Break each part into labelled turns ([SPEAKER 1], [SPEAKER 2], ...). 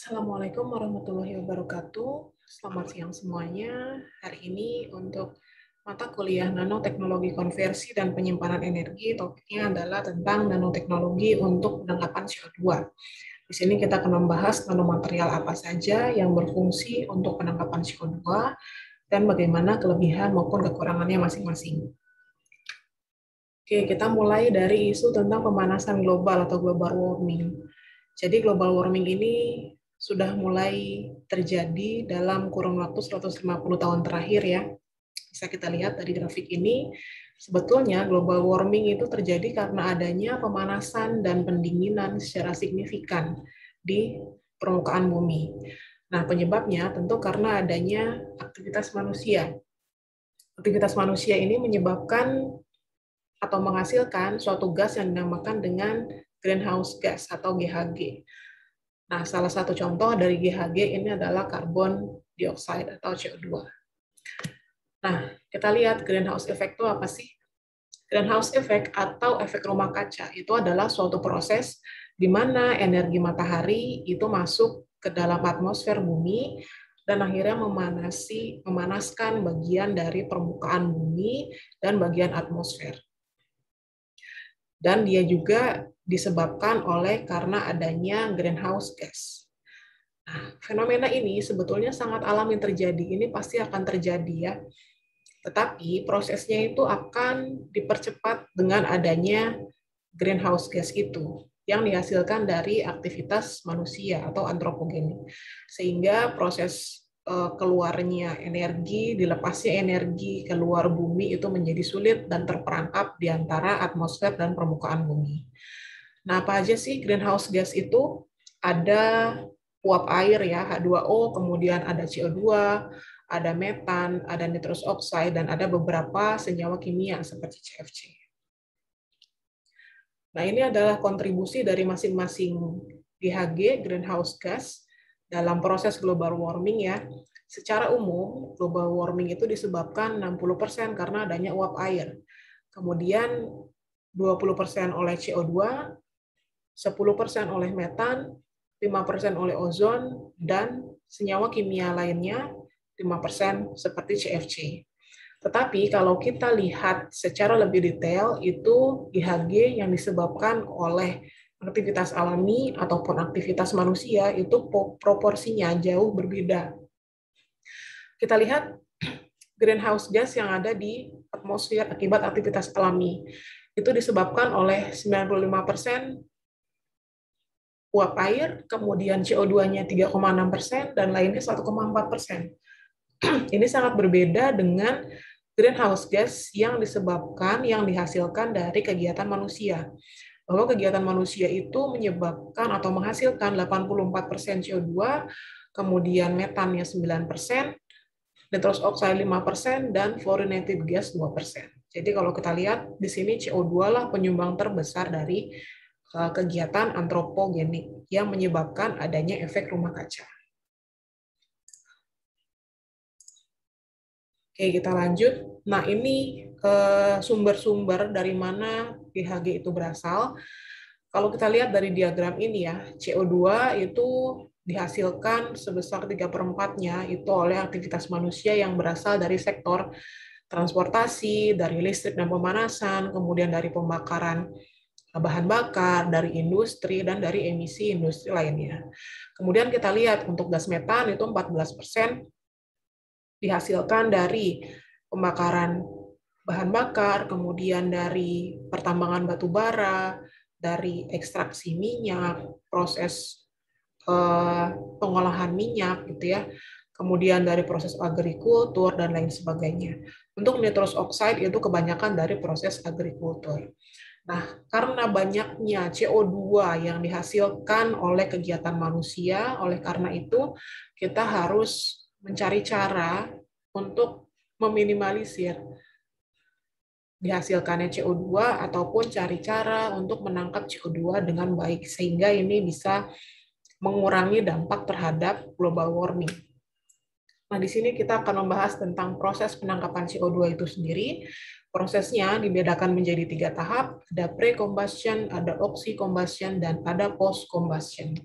[SPEAKER 1] Assalamualaikum warahmatullahi wabarakatuh. Selamat siang semuanya. Hari ini untuk mata kuliah Nanoteknologi Konversi dan Penyimpanan Energi, topiknya adalah tentang nanoteknologi untuk penangkapan CO2. Di sini kita akan membahas nanomaterial apa saja yang berfungsi untuk penangkapan CO2 dan bagaimana kelebihan maupun kekurangannya masing-masing. Oke, kita mulai dari isu tentang pemanasan global atau global warming. Jadi global warming ini sudah mulai terjadi dalam kurun waktu 150 tahun terakhir ya. Bisa kita lihat dari grafik ini, sebetulnya global warming itu terjadi karena adanya pemanasan dan pendinginan secara signifikan di permukaan bumi. Nah, penyebabnya tentu karena adanya aktivitas manusia. Aktivitas manusia ini menyebabkan atau menghasilkan suatu gas yang dinamakan dengan greenhouse gas atau GHG. Nah, salah satu contoh dari GHG ini adalah karbon dioksida atau CO2. Nah, kita lihat greenhouse effect itu apa sih? Greenhouse effect atau efek rumah kaca itu adalah suatu proses di mana energi matahari itu masuk ke dalam atmosfer bumi dan akhirnya memanaskan bagian dari permukaan bumi dan bagian atmosfer. Dan dia juga disebabkan karena adanya greenhouse gas. Nah, fenomena ini sebetulnya sangat alami terjadi. Ini pasti akan terjadi ya. Tetapi prosesnya itu akan dipercepat dengan adanya greenhouse gas itu yang dihasilkan dari aktivitas manusia atau antropogenik. Sehingga proses keluarnya energi, dilepasnya energi keluar bumi itu menjadi sulit dan terperangkap di antara atmosfer dan permukaan bumi. Nah, apa aja sih greenhouse gas itu? Ada uap air ya, H2O, kemudian ada CO2, ada metan, ada nitrous oxide, dan ada beberapa senyawa kimia seperti CFC. Nah, ini adalah kontribusi dari masing-masing GHG, greenhouse gas, dalam proses global warming ya. Secara umum, global warming itu disebabkan 60% karena adanya uap air. Kemudian 20% oleh CO2, 10% oleh metan, 5% oleh ozon, dan senyawa kimia lainnya 5% seperti CFC. Tetapi kalau kita lihat secara lebih detail, itu GHG yang disebabkan oleh aktivitas alami ataupun aktivitas manusia itu proporsinya jauh berbeda. Kita lihat greenhouse gas yang ada di atmosfer akibat aktivitas alami. Itu disebabkan oleh 95% uap air, kemudian CO2-nya 3,6%, dan lainnya 1,4%. Ini sangat berbeda dengan greenhouse gas yang dihasilkan dari kegiatan manusia. Bahwa kegiatan manusia itu menyebabkan atau menghasilkan 84% CO2, kemudian metannya 9%, nitrous oxide 5%, dan fluorinated gas 2%. Jadi kalau kita lihat di sini CO2 lah penyumbang terbesar dari kegiatan antropogenik yang menyebabkan adanya efek rumah kaca. Oke, kita lanjut. Nah, ini sumber-sumber dari mana GHG itu berasal. Kalau kita lihat dari diagram ini ya, CO2 itu dihasilkan sebesar 3/4-nya itu oleh aktivitas manusia yang berasal dari sektor transportasi, dari listrik dan pemanasan, kemudian dari pembakaran bahan bakar, dari industri, dan dari emisi industri lainnya. Kemudian kita lihat untuk gas metan itu 14% dihasilkan dari pembakaran bahan bakar, kemudian dari pertambangan batu bara, dari ekstraksi minyak, proses pengolahan minyak gitu ya. Kemudian dari proses agrikultur dan lain sebagainya. Untuk nitrous oxide itu kebanyakan dari proses agrikultur. Nah, karena banyaknya CO2 yang dihasilkan oleh kegiatan manusia, oleh karena itu kita harus mencari cara untuk meminimalisir dihasilkannya CO2 ataupun cari cara untuk menangkap CO2 dengan baik sehingga ini bisa mengurangi dampak terhadap global warming. Nah, di sini kita akan membahas tentang proses penangkapan CO2 itu sendiri. Prosesnya dibedakan menjadi 3 tahap, ada pre-combustion, ada oxy-combustion, dan ada post-combustion.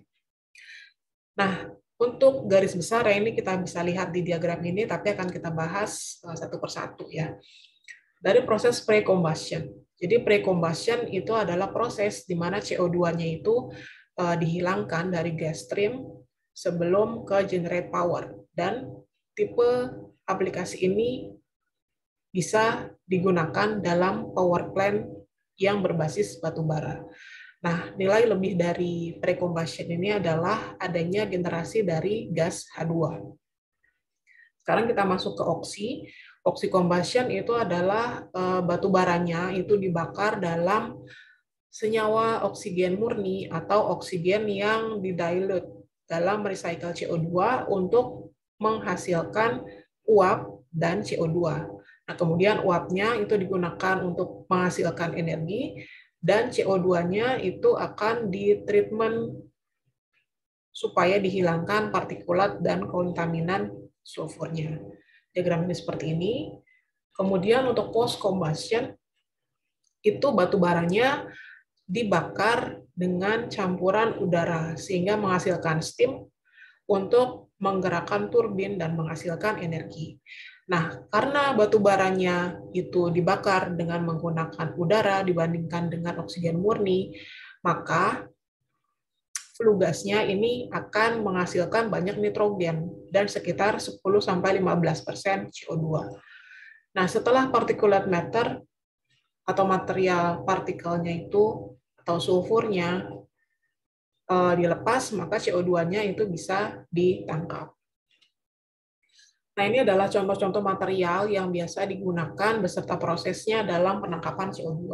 [SPEAKER 1] Nah, untuk garis besar ya ini kita bisa lihat di diagram ini, tapi akan kita bahas satu persatu ya. Dari proses pre-combustion. Jadi pre-combustion itu adalah proses di mana CO2-nya itu dihilangkan dari gas stream sebelum ke generate power. Dan tipe aplikasi ini bisa digunakan dalam power plant yang berbasis batu bara. Nah, nilai lebih dari pre-combustion ini adalah adanya generasi dari gas H2. Sekarang kita masuk ke oksi. Oksi combustion itu adalah batu baranya itu dibakar dalam senyawa oksigen murni atau oksigen yang didilute dalam recycle CO2 untuk menghasilkan uap dan CO2. Nah, kemudian uapnya itu digunakan untuk menghasilkan energi dan CO2-nya itu akan ditreatment supaya dihilangkan partikulat dan kontaminan sulfurnya. Diagram ini seperti ini. Kemudian untuk post combustion itu batu baranya dibakar dengan campuran udara sehingga menghasilkan steam untuk menggerakkan turbin dan menghasilkan energi. Nah, karena batu baranya itu dibakar dengan menggunakan udara dibandingkan dengan oksigen murni, maka flue gasnya ini akan menghasilkan banyak nitrogen dan sekitar 10-15% CO2. Nah, setelah particulate matter atau material partikelnya itu atau sulfurnya dilepas, maka CO2-nya itu bisa ditangkap. Nah, ini adalah contoh-contoh material yang biasa digunakan beserta prosesnya dalam penangkapan CO2.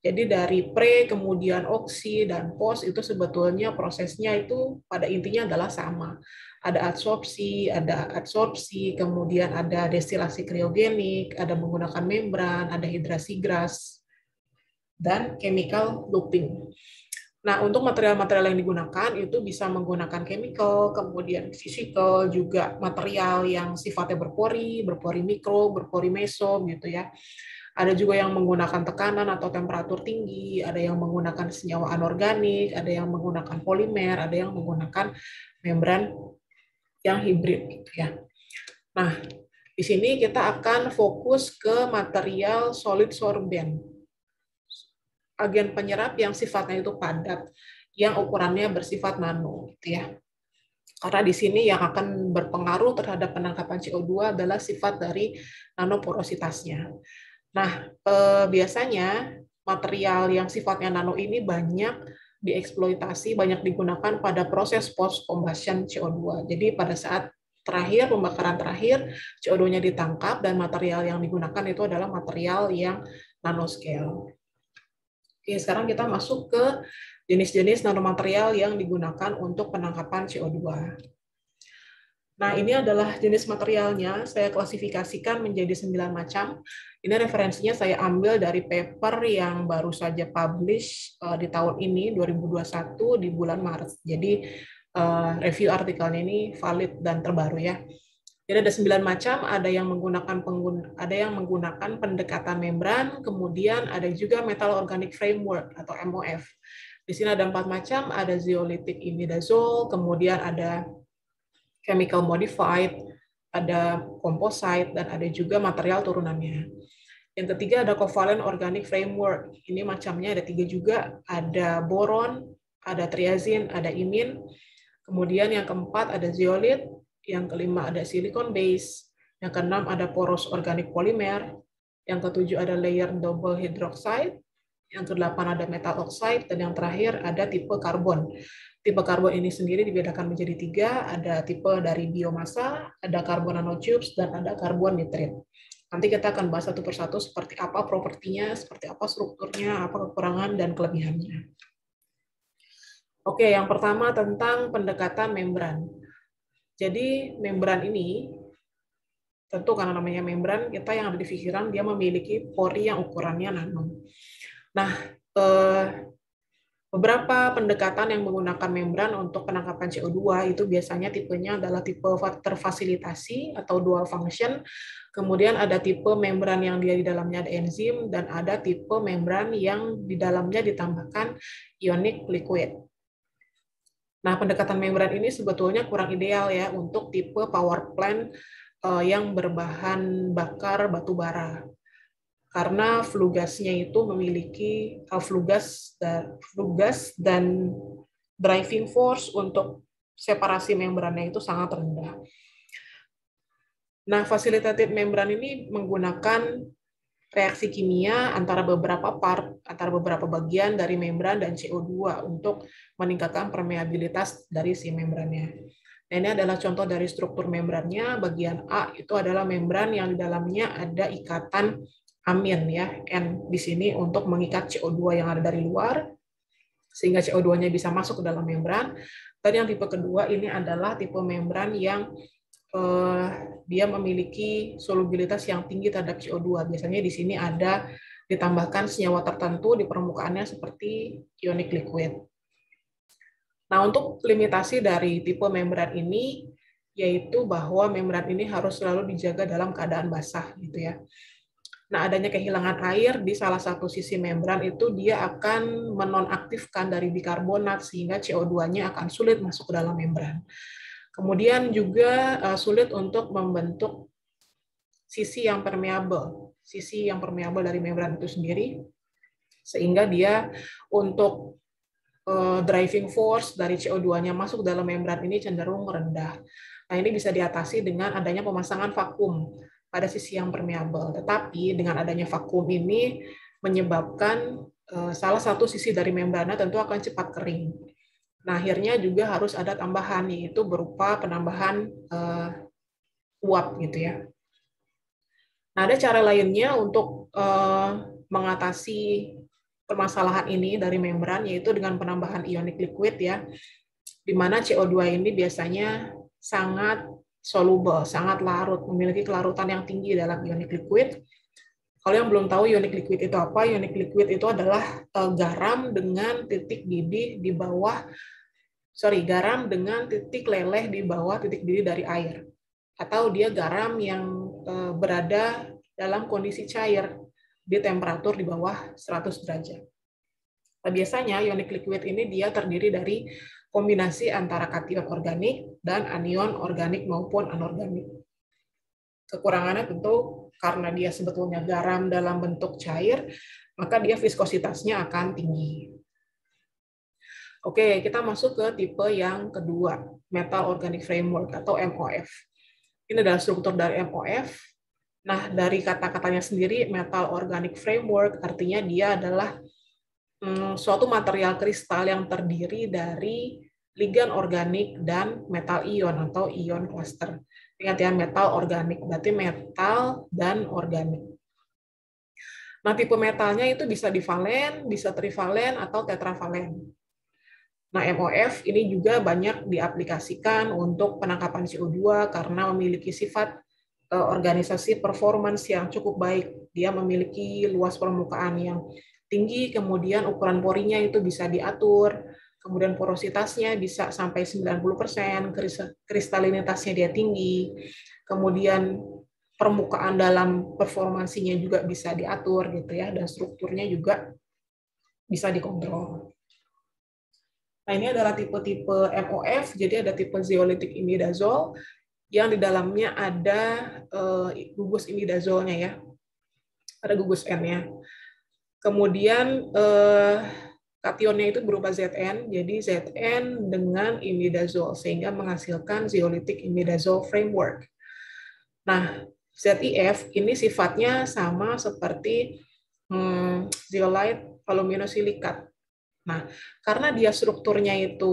[SPEAKER 1] Jadi dari pre, kemudian oksi, dan post itu sebetulnya prosesnya itu pada intinya adalah sama. Ada adsorpsi, kemudian ada destilasi kriogenik, ada menggunakan membran, ada hidrasi gas, dan chemical looping. Nah, untuk material-material yang digunakan itu bisa menggunakan chemical, kemudian physical, juga material yang sifatnya berpori, berpori mikro, berpori meso, gitu ya. Ada juga yang menggunakan tekanan atau temperatur tinggi, ada yang menggunakan senyawa anorganik, ada yang menggunakan polimer, ada yang menggunakan membran yang hibrid, gitu ya. Nah, di sini kita akan fokus ke material solid sorbent, agen penyerap yang sifatnya itu padat, yang ukurannya bersifat nano, gitu ya. Karena di sini yang akan berpengaruh terhadap penangkapan CO2 adalah sifat dari nanoporositasnya. Nah, biasanya material yang sifatnya nano ini banyak dieksploitasi, banyak digunakan pada proses post combustion CO2. Jadi pada saat terakhir, pembakaran terakhir, CO2-nya ditangkap dan material yang digunakan itu adalah material yang nanoscale. Oke, sekarang kita masuk ke jenis-jenis nanomaterial yang digunakan untuk penangkapan CO2. Nah, ini adalah jenis materialnya. Saya klasifikasikan menjadi 9 macam. Ini referensinya saya ambil dari paper yang baru saja publish di tahun ini, 2021, di bulan Maret. Jadi, review artikelnya ini valid dan terbaru ya. Jadi ada 9 macam, ada yang menggunakan pendekatan membran, kemudian ada juga metal organic framework atau MOF. Di sini ada 4 macam, ada zeolitic imidazole, kemudian ada chemical modified, ada composite, dan ada juga material turunannya. Yang ketiga ada covalent organic framework. Ini macamnya ada 3 juga, ada boron, ada triazine, ada imin. Kemudian yang keempat ada zeolite, yang kelima ada silicon base, yang keenam ada porous organic polymer, yang ketujuh ada layer double hydroxide, yang kedelapan ada metal oxide, dan yang terakhir ada tipe karbon. Tipe karbon ini sendiri dibedakan menjadi 3, ada tipe dari biomasa, ada karbon nanotubes, dan ada karbon nitrit. Nanti kita akan bahas satu persatu seperti apa propertinya, seperti apa strukturnya, apa kekurangan dan kelebihannya. Oke, yang pertama tentang pendekatan membran. Jadi membran ini, tentu karena namanya membran, kita yang ada di pikiran dia memiliki pori yang ukurannya nano. Nah, beberapa pendekatan yang menggunakan membran untuk penangkapan CO2 itu biasanya tipenya adalah tipe terfasilitasi atau dual function. Kemudian ada tipe membran yang dia di dalamnya ada enzim, dan ada tipe membran yang di dalamnya ditambahkan ionic liquid. Nah, pendekatan membran ini sebetulnya kurang ideal ya untuk tipe power plant yang berbahan bakar batu bara. Karena flue gasnya itu memiliki flue gas dan driving force untuk separasi membrannya itu sangat rendah. Nah, fasilitated membran ini menggunakan reaksi kimia antara beberapa bagian dari membran dan CO2 untuk meningkatkan permeabilitas dari si membrannya. Nah, ini adalah contoh dari struktur membrannya. Bagian A itu adalah membran yang di dalamnya ada ikatan amin ya, N di sini untuk mengikat CO2 yang ada dari luar sehingga CO2-nya bisa masuk ke dalam membran. Dan yang tipe kedua ini adalah tipe membran yang dia memiliki solubilitas yang tinggi terhadap CO2. Biasanya di sini ada ditambahkan senyawa tertentu di permukaannya seperti ionic liquid. Nah, untuk limitasi dari tipe membran ini yaitu bahwa membran ini harus selalu dijaga dalam keadaan basah gitu ya. Nah, adanya kehilangan air di salah satu sisi membran itu dia akan menonaktifkan dari bikarbonat sehingga CO2-nya akan sulit masuk ke dalam membran. Kemudian juga sulit untuk membentuk sisi yang permeabel dari membran itu sendiri, sehingga dia untuk driving force dari CO2-nya masuk dalam membran ini cenderung rendah. Nah, ini bisa diatasi dengan adanya pemasangan vakum pada sisi yang permeabel. Tetapi dengan adanya vakum ini menyebabkan salah satu sisi dari membrannya tentu akan cepat kering. Nah, akhirnya juga harus ada tambahan, yaitu berupa penambahan uap gitu ya. Nah, ada cara lainnya untuk mengatasi permasalahan ini dari membran, yaitu dengan penambahan ionic liquid ya, di mana CO2 ini biasanya sangat soluble, sangat larut, memiliki kelarutan yang tinggi dalam ionic liquid. Kalau yang belum tahu ionic liquid itu apa, ionic liquid itu adalah garam dengan titik didih di bawah garam dengan titik leleh di bawah titik didih dari air, atau dia garam yang berada dalam kondisi cair di temperatur di bawah 100 derajat. Nah, biasanya ionic liquid ini dia terdiri dari kombinasi antara kation organik dan anion organik maupun anorganik. Kekurangannya tentu karena dia sebetulnya garam dalam bentuk cair, maka dia viskositasnya akan tinggi. Oke, kita masuk ke tipe yang kedua, Metal Organic Framework atau MOF. Ini adalah struktur dari MOF. Nah, dari kata-katanya sendiri, Metal Organic Framework artinya dia adalah suatu material kristal yang terdiri dari ligan organik dan metal ion atau ion cluster. Ingat ya, metal organik, berarti metal dan organik. Nah, tipe metalnya itu bisa divalen, bisa trivalen, atau tetravalen. Nah, MOF ini juga banyak diaplikasikan untuk penangkapan CO2 karena memiliki sifat organisasi performance yang cukup baik. Dia memiliki luas permukaan yang tinggi, kemudian ukuran porinya itu bisa diatur, kemudian porositasnya bisa sampai 90%, kristalinitasnya dia tinggi, kemudian permukaan dalam performansinya juga bisa diatur gitu ya, dan strukturnya juga bisa dikontrol. Nah, ini adalah tipe-tipe MOF, jadi ada tipe zeolitik imidazol, yang di dalamnya ada gugus imidazolnya ya, ada gugus N-nya. Kemudian kationnya itu berupa Zn, jadi Zn dengan imidazol, sehingga menghasilkan zeolitik imidazol framework. Nah, ZIF ini sifatnya sama seperti zeolite aluminosilikat. Nah, karena dia strukturnya itu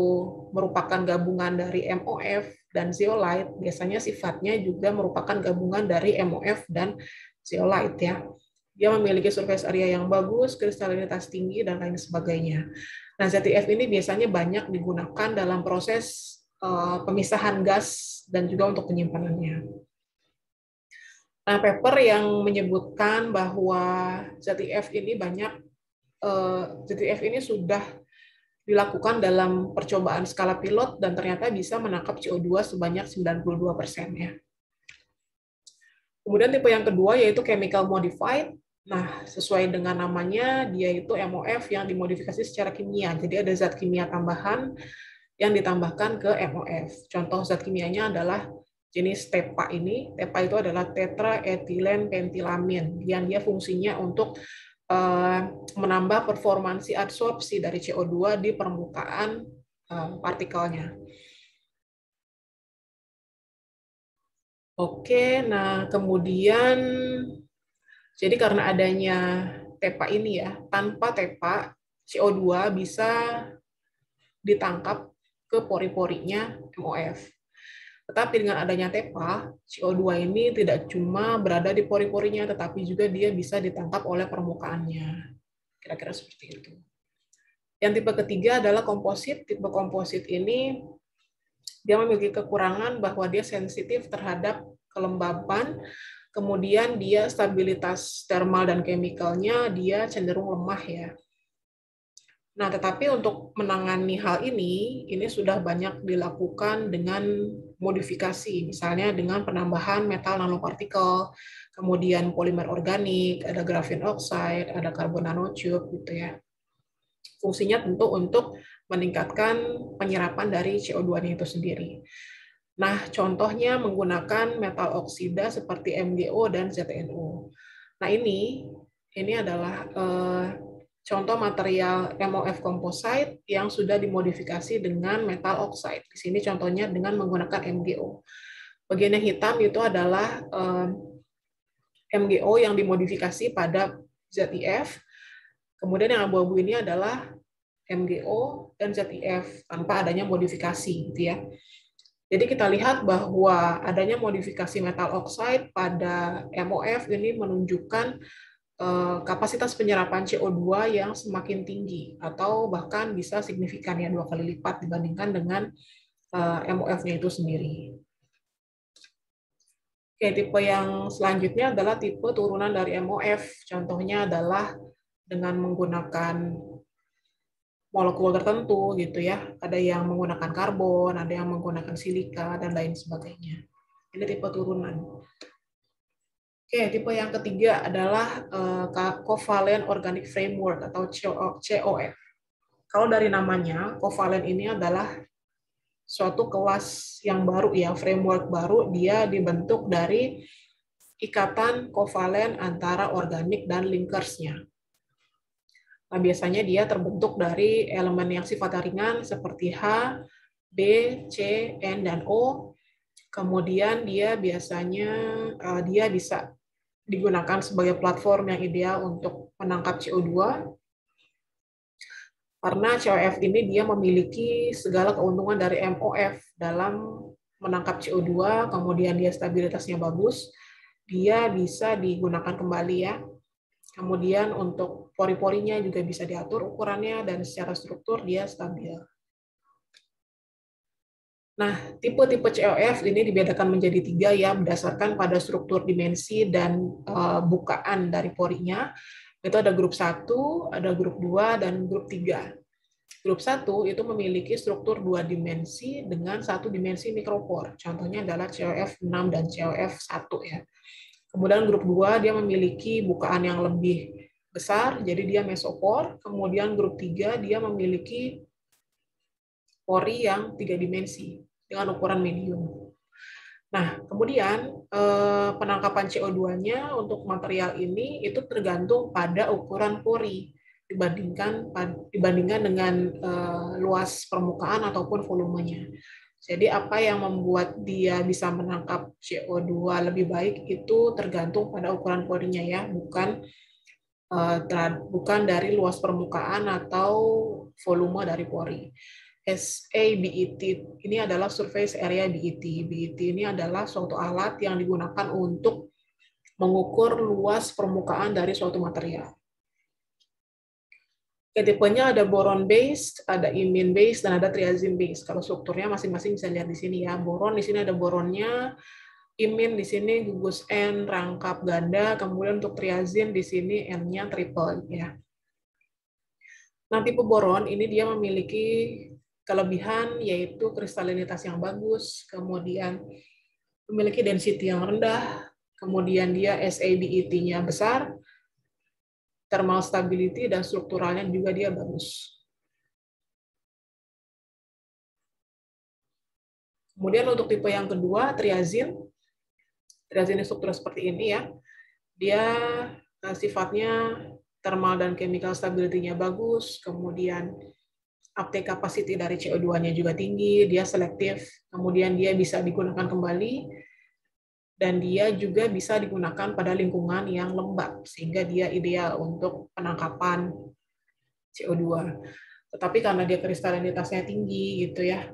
[SPEAKER 1] merupakan gabungan dari MOF dan zeolite, biasanya sifatnya juga merupakan gabungan dari MOF dan zeolite ya. Dia memiliki surface area yang bagus, kristalinitas tinggi, dan lain sebagainya. Nah, ZIF ini biasanya banyak digunakan dalam proses pemisahan gas dan juga untuk penyimpanannya. Nah, paper yang menyebutkan bahwa ZIF ini sudah dilakukan dalam percobaan skala pilot dan ternyata bisa menangkap CO2 sebanyak 92% ya. Kemudian tipe yang kedua yaitu chemical modified. Nah, sesuai dengan namanya, dia itu MOF yang dimodifikasi secara kimia. Jadi ada zat kimia tambahan yang ditambahkan ke MOF. Contoh zat kimianya adalah jenis TEPA ini. TEPA itu adalah tetraetilen pentilamin, yang dia fungsinya untuk menambah performansi absorpsi dari CO2 di permukaan partikelnya. Oke, nah kemudian jadi karena adanya TEPA ini ya, tanpa TEPA CO2 bisa ditangkap ke pori-porinya MOF. Tetapi dengan adanya TEPA, CO2 ini tidak cuma berada di pori-porinya, tetapi juga dia bisa ditangkap oleh permukaannya. Kira-kira seperti itu. Yang tipe ketiga adalah komposit. Tipe komposit ini dia memiliki kekurangan bahwa dia sensitif terhadap kelembaban, kemudian dia stabilitas thermal dan chemicalnya dia cenderung lemah ya. Nah, tetapi untuk menangani hal ini sudah banyak dilakukan dengan modifikasi, misalnya dengan penambahan metal nanopartikel, kemudian polimer organik, ada graphene oxide, ada karbon nanotube gitu ya. Fungsinya tentu untuk meningkatkan penyerapan dari CO2-nya itu sendiri. Nah, contohnya menggunakan metal oksida seperti MgO dan ZnO. Nah, ini adalah contoh material MOF composite yang sudah dimodifikasi dengan metal oxide. Di sini contohnya dengan menggunakan MgO. Bagian yang hitam itu adalah MgO yang dimodifikasi pada ZIF. Kemudian yang abu-abu ini adalah MgO dan ZIF tanpa adanya modifikasi, gitu ya. Jadi kita lihat bahwa adanya modifikasi metal oxide pada MOF ini menunjukkan kapasitas penyerapan CO2 yang semakin tinggi atau bahkan bisa signifikan ya 2 kali lipat dibandingkan dengan MOF-nya itu sendiri. Oke, tipe yang selanjutnya adalah tipe turunan dari MOF. Contohnya adalah dengan menggunakan molekul tertentu gitu ya. Ada yang menggunakan karbon, ada yang menggunakan silika dan lain sebagainya. Ini tipe turunan. Oke, tipe yang ketiga adalah covalent organic framework atau COF. Kalau dari namanya, covalent ini adalah suatu kelas yang baru ya, framework baru, dia dibentuk dari ikatan kovalen antara organik dan linkersnya. Nah, biasanya dia terbentuk dari elemen yang sifatnya ringan seperti H, B, C, N, dan O. Kemudian dia biasanya dia bisa digunakan sebagai platform yang ideal untuk menangkap CO2. Karena COF ini dia memiliki segala keuntungan dari MOF dalam menangkap CO2, kemudian dia stabilitasnya bagus, dia bisa digunakan kembali ya. Kemudian untuk pori-porinya juga bisa diatur ukurannya dan secara struktur dia stabil. Nah, tipe-tipe COF ini dibedakan menjadi 3 ya, berdasarkan pada struktur dimensi dan bukaan dari porinya. Itu ada grup 1, ada grup 2, dan grup 3. Grup 1 itu memiliki struktur 2 dimensi dengan 1 dimensi mikropor. Contohnya adalah COF 6 dan COF 1 ya. Kemudian grup 2 dia memiliki bukaan yang lebih besar, jadi dia mesopor. Kemudian grup 3 dia memiliki pori yang 3 dimensi dengan ukuran medium. Nah, kemudian penangkapan CO2-nya untuk material ini itu tergantung pada ukuran pori dibandingkan dengan luas permukaan ataupun volumenya. Jadi apa yang membuat dia bisa menangkap CO2 lebih baik itu tergantung pada ukuran porinya ya, bukan dari luas permukaan atau volume dari pori. SABET ini adalah Surface Area BET. BET ini adalah suatu alat yang digunakan untuk mengukur luas permukaan dari suatu material. Tipenya ada boron based, ada imine based, dan ada triazine based. Kalau strukturnya masing-masing bisa lihat di sini ya. Boron di sini ada boronnya, imine di sini gugus N rangkap ganda, kemudian untuk triazine di sini N-nya triple ya. Nah, tipe boron ini dia memiliki kelebihan yaitu kristalinitas yang bagus, kemudian memiliki density yang rendah, kemudian dia SABET-nya besar, thermal stability dan strukturalnya juga dia bagus. Kemudian untuk tipe yang kedua, triazin. Triazin struktur seperti ini ya. Dia sifatnya thermal dan chemical stability-nya bagus, kemudian uptake capacity dari CO2-nya juga tinggi, dia selektif, kemudian dia bisa digunakan kembali, dan dia juga bisa digunakan pada lingkungan yang lembab, sehingga dia ideal untuk penangkapan CO2. Tetapi karena dia kristalinitasnya tinggi gitu ya,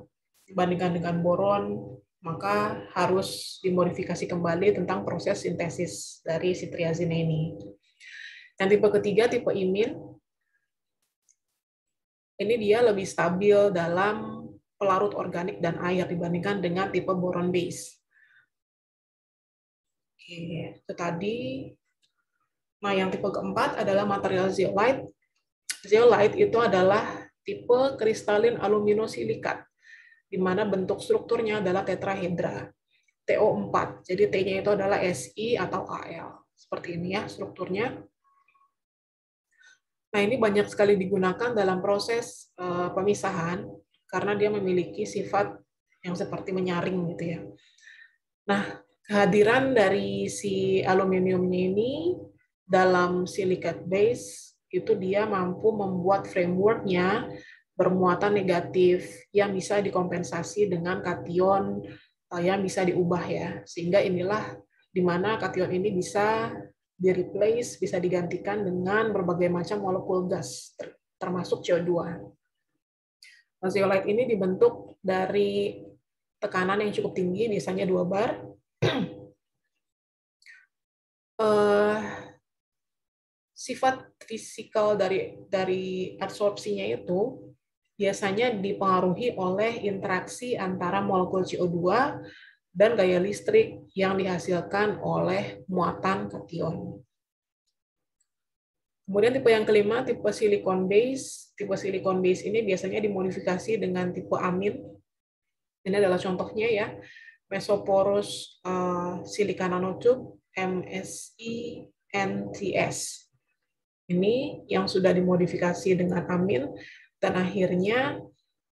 [SPEAKER 1] dibandingkan dengan boron, maka harus dimodifikasi kembali tentang proses sintesis dari si triazin ini. Dan tipe ketiga, tipe imin, ini dia lebih stabil dalam pelarut organik dan air dibandingkan dengan tipe boron base. Oke, itu tadi. Nah, yang tipe keempat adalah material zeolite. Zeolite itu adalah tipe kristalin aluminosilikat, di mana bentuk strukturnya adalah tetrahedra, TO4. Jadi T-nya itu adalah Si atau Al. Seperti ini ya strukturnya. Nah, ini banyak sekali digunakan dalam proses pemisahan, karena dia memiliki sifat yang seperti menyaring gitu ya. Nah, kehadiran dari si aluminiumnya ini dalam silicate base itu dia mampu membuat framework-nya bermuatan negatif yang bisa dikompensasi dengan kation yang bisa diubah ya. Sehingga inilah di mana kation ini bisa di-replace, bisa digantikan dengan berbagai macam molekul gas, termasuk CO2. Zeolite ini dibentuk dari tekanan yang cukup tinggi, biasanya 2 bar. Sifat fisikal dari absorpsinya itu biasanya dipengaruhi oleh interaksi antara molekul CO2 dan gaya listrik yang dihasilkan oleh muatan kation. Kemudian tipe yang kelima, tipe silicon base. Tipe silicon base ini biasanya dimodifikasi dengan tipe amin. Ini adalah contohnya ya, mesoporous silica nanotube, MSI-NTS. Ini yang sudah dimodifikasi dengan amin, dan akhirnya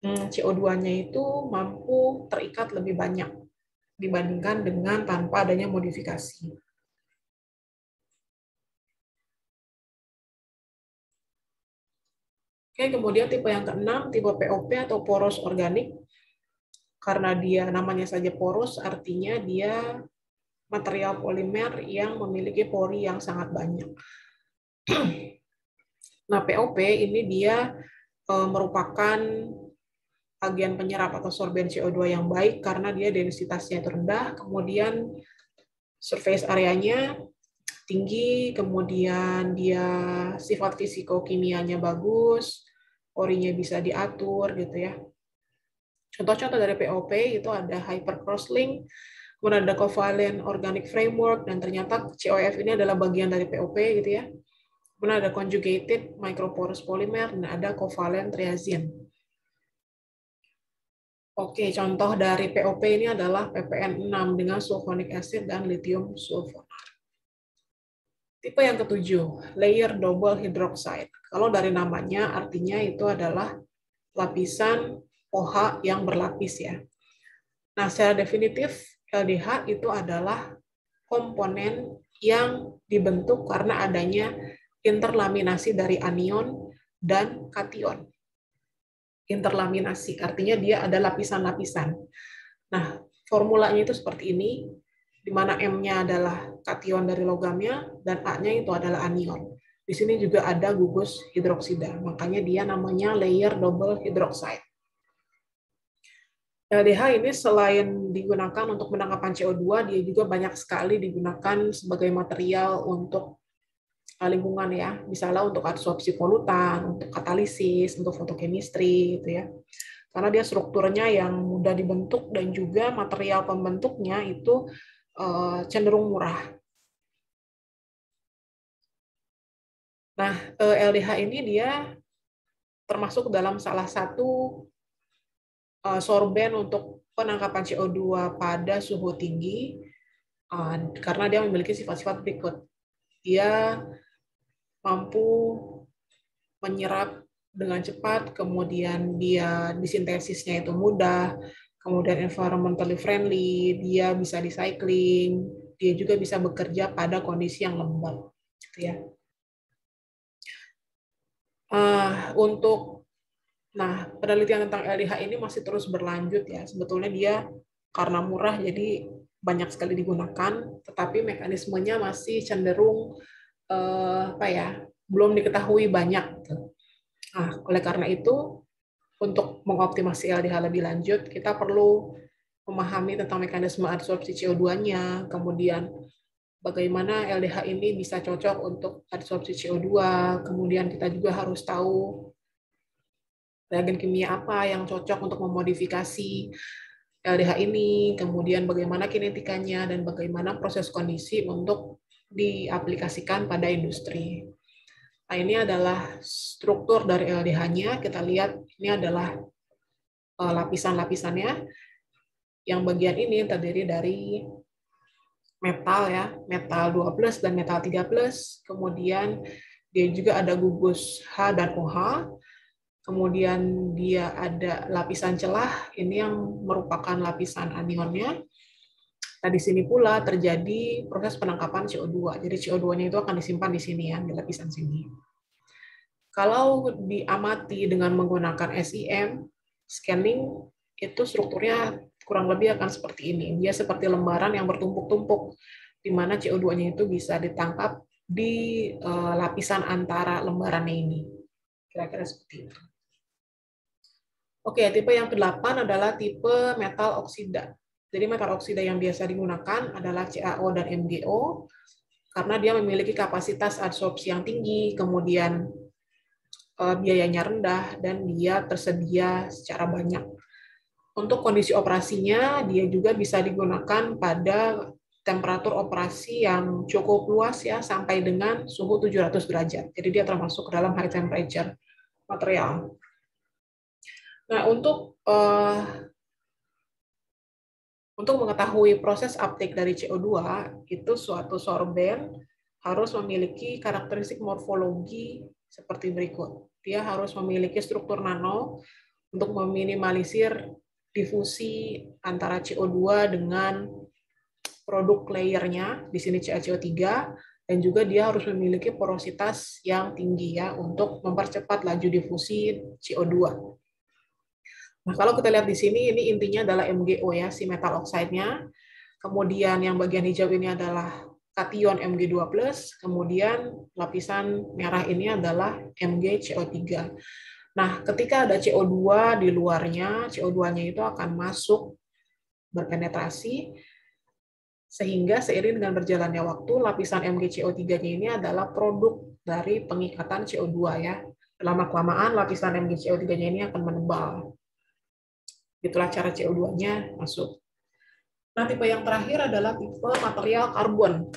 [SPEAKER 1] CO2-nya itu mampu terikat lebih banyak dibandingkan dengan tanpa adanya modifikasi. Oke, kemudian tipe yang keenam, tipe POP atau poros organik. Karena dia namanya saja poros, artinya dia material polimer yang memiliki pori yang sangat banyak. Nah, POP ini dia merupakan agen penyerap atau sorben CO2 yang baik karena dia densitasnya rendah, kemudian surface areanya tinggi, kemudian dia sifat fisiko-kimianya bagus, porinya bisa diatur gitu ya. Contoh-contoh dari POP itu ada hypercrosslink, kemudian ada covalent organic framework, dan ternyata COF ini adalah bagian dari POP gitu ya. Kemudian ada conjugated microporous polymer, dan ada covalent triazine. Oke, contoh dari POP ini adalah PPN6 dengan sulfonic acid dan lithium sulfonat. Tipe yang ketujuh, layer double hydroxide. Kalau dari namanya, artinya itu adalah lapisan OH yang berlapis ya. Nah, secara definitif, LDH itu adalah komponen yang dibentuk karena adanya interlaminasi dari anion dan kation. Interlaminasi, artinya dia ada lapisan-lapisan. Nah, formulanya itu seperti ini, di mana M-nya adalah kation dari logamnya, dan A-nya itu adalah anion. Di sini juga ada gugus hidroksida, makanya dia namanya layer double hydroxide. LDH ini selain digunakan untuk penangkapan CO2, dia juga banyak sekali digunakan sebagai material untuk lingkungan ya, misalnya untuk absorpsi polutan, untuk katalisis, untuk fotokemistri gitu ya. Karena dia strukturnya yang mudah dibentuk dan juga material pembentuknya itu cenderung murah. Nah, LDH ini dia termasuk dalam salah satu sorben untuk penangkapan CO2 pada suhu tinggi karena dia memiliki sifat-sifat berikut. Dia mampu menyerap dengan cepat, kemudian dia disintesisnya itu mudah, kemudian environmentally friendly, dia bisa recycling, dia juga bisa bekerja pada kondisi yang lembab, gitu ya. Nah, penelitian tentang LDH ini masih terus berlanjut ya. Sebetulnya dia karena murah jadi banyak sekali digunakan, tetapi mekanismenya masih cenderung belum diketahui banyak. Nah, oleh karena itu, untuk mengoptimasi LDH lebih lanjut, kita perlu memahami tentang mekanisme absorpsi CO2-nya, kemudian bagaimana LDH ini bisa cocok untuk absorpsi CO2, kemudian kita juga harus tahu reagen kimia apa yang cocok untuk memodifikasi LDH ini, kemudian bagaimana kinetikanya, dan bagaimana proses kondisi untuk diaplikasikan pada industri. Nah, ini adalah struktur dari LDH-nya. Kita lihat ini adalah lapisan-lapisannya. Yang bagian ini terdiri dari metal ya, metal 2+ dan metal 3+. Kemudian dia juga ada gugus H dan OH. Kemudian dia ada lapisan celah, ini yang merupakan lapisan anionnya. Nah, di sini pula terjadi proses penangkapan CO2. Jadi CO2-nya itu akan disimpan di sini ya, di lapisan sini. Kalau diamati dengan menggunakan SEM, scanning, itu strukturnya kurang lebih akan seperti ini. Dia seperti lembaran yang bertumpuk-tumpuk, di mana CO2-nya itu bisa ditangkap di lapisan antara lembarannya ini. Kira-kira seperti itu. Oke, tipe yang ke-8 adalah tipe metal oksida. Jadi metal oksida yang biasa digunakan adalah CaO dan MgO, karena dia memiliki kapasitas adsorpsi yang tinggi, kemudian biayanya rendah, dan dia tersedia secara banyak. Untuk kondisi operasinya, dia juga bisa digunakan pada temperatur operasi yang cukup luas ya, sampai dengan suhu 700 derajat. Jadi dia termasuk dalam high temperature material. Nah, untuk mengetahui proses uptake dari CO2, itu suatu sorben harus memiliki karakteristik morfologi seperti berikut. Dia harus memiliki struktur nano untuk meminimalisir difusi antara CO2 dengan produk layernya, di sini CaCO3, dan juga dia harus memiliki porositas yang tinggi ya untuk mempercepat laju difusi CO2. Nah, kalau kita lihat di sini, ini intinya adalah MgO ya, si metal oxide-nya. Kemudian yang bagian hijau ini adalah kation Mg2+, kemudian lapisan merah ini adalah MgCO3. Nah, ketika ada CO2 di luarnya, CO2-nya itu akan masuk berpenetrasi, sehingga seiring dengan berjalannya waktu, lapisan MgCO3-nya ini adalah produk dari pengikatan CO2 ya. Lama-kelamaan lapisan MgCO3-nya ini akan menebal. Itulah cara CO2-nya masuk. Nah, tipe yang terakhir adalah tipe material karbon.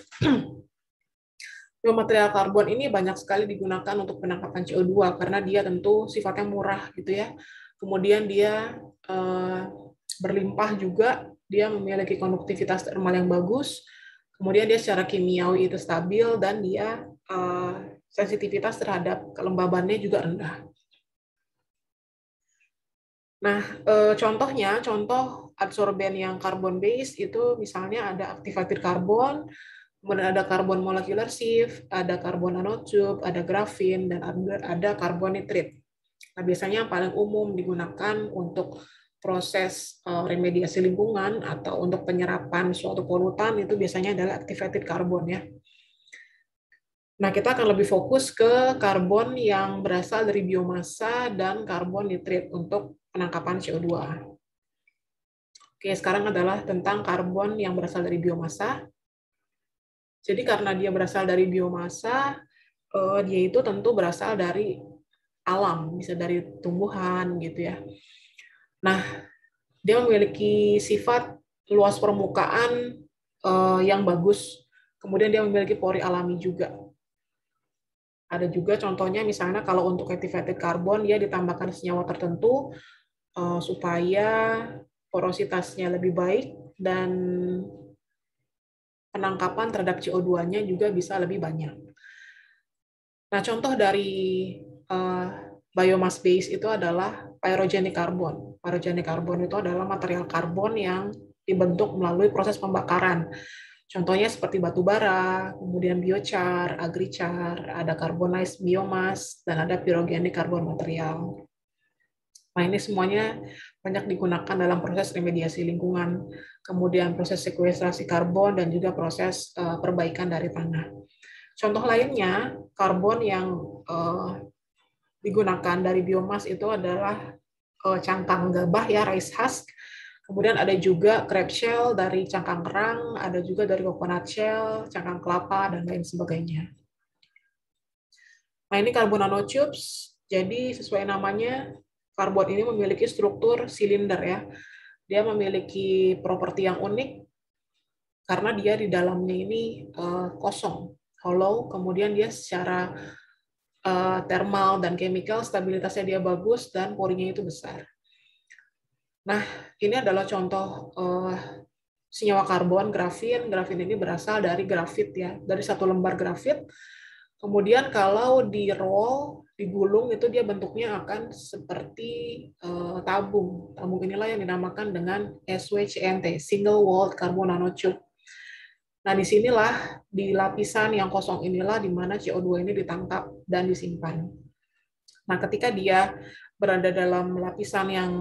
[SPEAKER 1] Tipe material karbon ini banyak sekali digunakan untuk penangkapan CO2 karena dia tentu sifatnya murah gitu ya. Kemudian dia berlimpah juga, dia memiliki konduktivitas termal yang bagus. Kemudian dia secara kimiawi itu stabil dan dia sensitivitas terhadap kelembabannya juga rendah. Nah, contoh adsorben yang carbon base itu misalnya ada activated carbon, kemudian ada carbon molecular sieve, ada carbon nanotube, ada grafin, dan ada carbon nitride. Nah, biasanya yang paling umum digunakan untuk proses remediasi lingkungan atau untuk penyerapan suatu polutan itu biasanya adalah activated carbon ya. Nah, kita akan lebih fokus ke karbon yang berasal dari biomasa dan karbon nitride untuk penangkapan CO2. Oke, sekarang adalah tentang karbon yang berasal dari biomasa. Jadi karena dia berasal dari biomasa, dia itu tentu berasal dari alam, bisa dari tumbuhan gitu ya. Nah, dia memiliki sifat luas permukaan yang bagus, kemudian dia memiliki pori alami juga. Ada juga contohnya misalnya kalau untuk activated carbon dia ditambahkan senyawa tertentu supaya porositasnya lebih baik dan penangkapan terhadap CO2-nya juga bisa lebih banyak. Nah, contoh dari biomass base itu adalah pyrogenic carbon. Pyrogenik karbon itu adalah material karbon yang dibentuk melalui proses pembakaran. Contohnya seperti batu bara, kemudian biochar, agrichar, ada carbonized biomass, dan ada pyrogenik karbon material. Nah, ini semuanya banyak digunakan dalam proses remediasi lingkungan, kemudian proses sekuestrasi karbon, dan juga proses perbaikan dari tanah. Contoh lainnya, karbon yang digunakan dari biomas itu adalah cangkang gabah ya, rice husk. Kemudian ada juga crab shell dari cangkang kerang, ada juga dari coconut shell, cangkang kelapa, dan lain sebagainya. Nah, ini carbon nanotubes. Jadi sesuai namanya, karbon ini memiliki struktur silinder ya. Dia memiliki properti yang unik karena dia di dalamnya ini kosong, hollow, kemudian dia secara thermal dan chemical stabilitasnya dia bagus dan porinya itu besar. Nah, ini adalah contoh senyawa karbon, grafin. Grafin ini berasal dari grafit ya, dari satu lembar grafit. Kemudian kalau di roll, digulung itu dia bentuknya akan seperti tabung. Tabung inilah yang dinamakan dengan SWCNT, Single Walled Carbon Nanotube. Nah, disinilah di lapisan yang kosong inilah di mana CO2 ini ditangkap dan disimpan. Nah, ketika dia berada dalam lapisan yang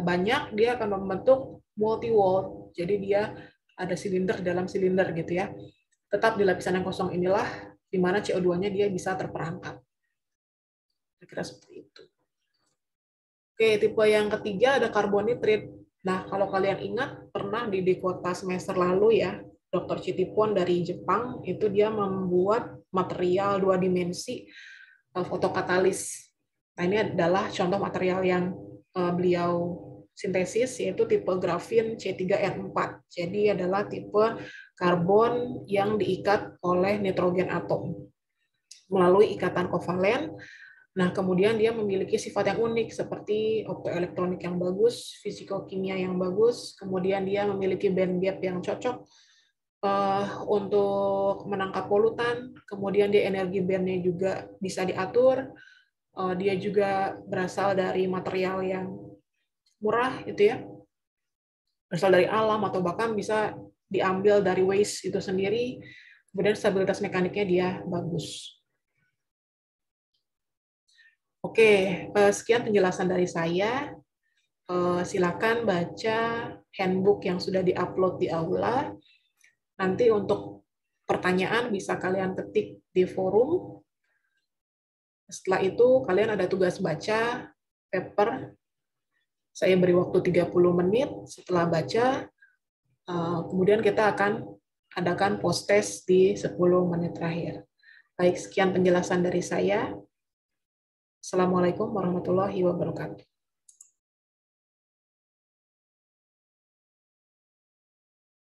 [SPEAKER 1] banyak, dia akan membentuk multi-walled. Jadi dia ada silinder dalam silinder gitu ya. Tetap di lapisan yang kosong inilah di mana CO2-nya dia bisa terperangkap. Kira-kira seperti itu. Oke, tipe yang ketiga ada carbon nitride. Nah, kalau kalian ingat, pernah di kuota semester lalu ya, Dr. Chitipon dari Jepang, itu dia membuat material 2 dimensi fotokatalis. Nah, ini adalah contoh material yang beliau sintesis, yaitu tipe grafin C3N4. Jadi adalah tipe karbon yang diikat oleh nitrogen atom melalui ikatan kovalen. Nah, kemudian dia memiliki sifat yang unik seperti optoelektronik yang bagus, fisikokimia yang bagus, kemudian dia memiliki band gap yang cocok untuk menangkap polutan, kemudian dia energi bandnya juga bisa diatur, dia juga berasal dari material yang murah, itu ya, berasal dari alam atau bahkan bisa diambil dari waste itu sendiri, kemudian stabilitas mekaniknya dia bagus. Oke, sekian penjelasan dari saya. Silakan baca handbook yang sudah diupload di aula. Nanti untuk pertanyaan bisa kalian ketik di forum. Setelah itu kalian ada tugas baca paper. Saya beri waktu 30 menit setelah baca. Kemudian kita akan adakan post test di 10 menit terakhir. Baik, sekian penjelasan dari saya. Assalamualaikum warahmatullahi wabarakatuh.